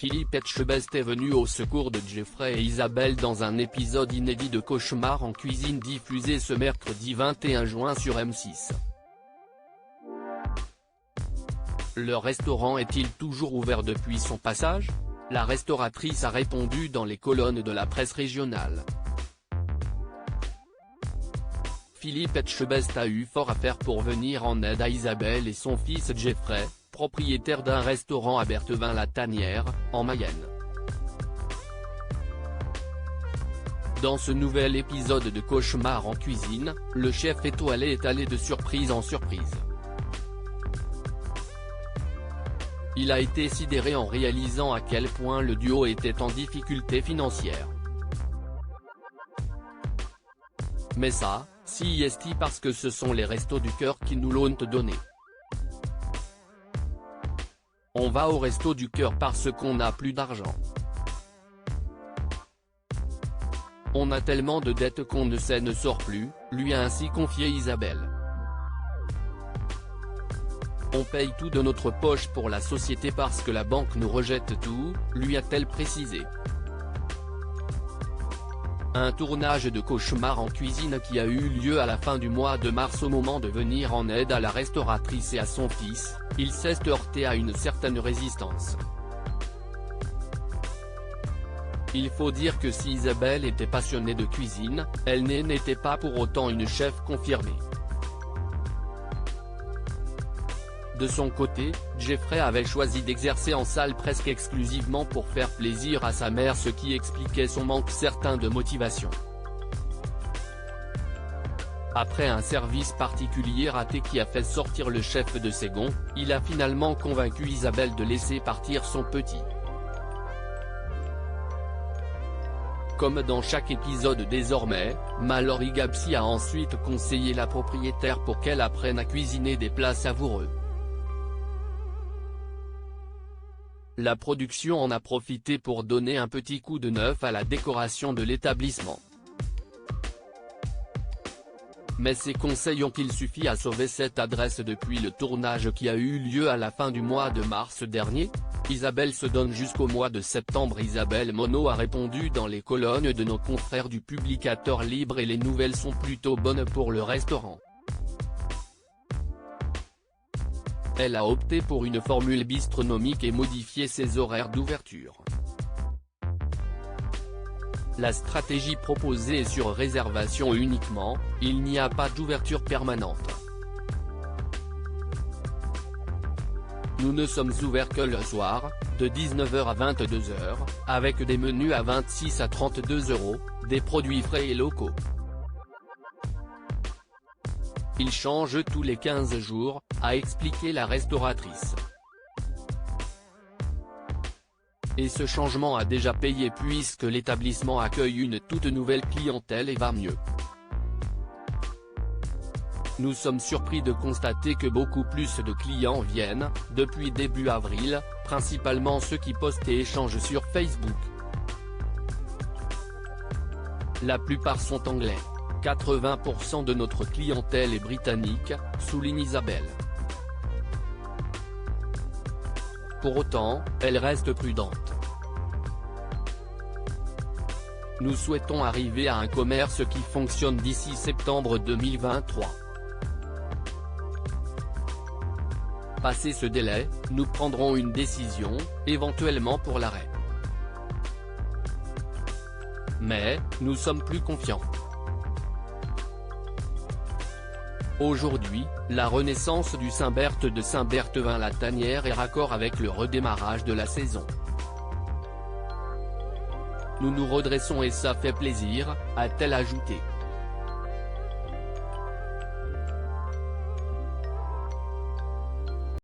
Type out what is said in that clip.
Philippe Etchebest est venu au secours de Jeffrey et Isabelle dans un épisode inédit de Cauchemar en cuisine diffusé ce mercredi 21 juin sur M6. Le restaurant est-il toujours ouvert depuis son passage? La restauratrice a répondu dans les colonnes de la presse régionale. Philippe Etchebest a eu fort à faire pour venir en aide à Isabelle et son fils Jeffrey, propriétaire d'un restaurant à Berthevin-la-Tanière, en Mayenne. Dans ce nouvel épisode de Cauchemar en cuisine, le chef étoilé est allé de surprise en surprise. Il a été sidéré en réalisant à quel point le duo était en difficulté financière. Mais ça, si est parce que ce sont les restos du cœur qui nous l'ont donné. On va au resto du cœur parce qu'on n'a plus d'argent. On a tellement de dettes qu'on ne sort plus, lui a ainsi confié Isabelle. On paye tout de notre poche pour la société parce que la banque nous rejette tout, lui a-t-elle précisé. Un tournage de Cauchemar en cuisine qui a eu lieu à la fin du mois de mars au moment de venir en aide à la restauratrice et à son fils, il s'est heurté à une certaine résistance. Il faut dire que si Isabelle était passionnée de cuisine, elle n'était pas pour autant une chef confirmée. De son côté, Jeffrey avait choisi d'exercer en salle presque exclusivement pour faire plaisir à sa mère, ce qui expliquait son manque certain de motivation. Après un service particulier raté qui a fait sortir le chef de ses gonds, il a finalement convaincu Isabelle de laisser partir son petit. Comme dans chaque épisode désormais, Mallory Gapsi a ensuite conseillé la propriétaire pour qu'elle apprenne à cuisiner des plats savoureux. La production en a profité pour donner un petit coup de neuf à la décoration de l'établissement. Mais ces conseils ont-ils suffi à sauver cette adresse depuis le tournage qui a eu lieu à la fin du mois de mars dernier? Isabelle se donne jusqu'au mois de septembre. Isabelle Monod a répondu dans les colonnes de nos confrères du Publicateur Libre et les nouvelles sont plutôt bonnes pour le restaurant. Elle a opté pour une formule bistronomique et modifié ses horaires d'ouverture. La stratégie proposée est sur réservation uniquement, il n'y a pas d'ouverture permanente. Nous ne sommes ouverts que le soir, de 19h à 22h, avec des menus à 26 à 32 €, des produits frais et locaux. Il change tous les 15 jours, a expliqué la restauratrice. Et ce changement a déjà payé puisque l'établissement accueille une toute nouvelle clientèle et va mieux. Nous sommes surpris de constater que beaucoup plus de clients viennent, depuis début avril, principalement ceux qui postent et échangent sur Facebook. La plupart sont anglais. 80% de notre clientèle est britannique, souligne Isabelle. Pour autant, elle reste prudente. Nous souhaitons arriver à un commerce qui fonctionne d'ici septembre 2023. Passé ce délai, nous prendrons une décision, éventuellement pour l'arrêt. Mais, nous sommes plus confiants. Aujourd'hui, la renaissance du Saint-Berthe de Saint-Berthevin-la-Tanière est raccord avec le redémarrage de la saison. Nous nous redressons et ça fait plaisir, a-t-elle ajouté.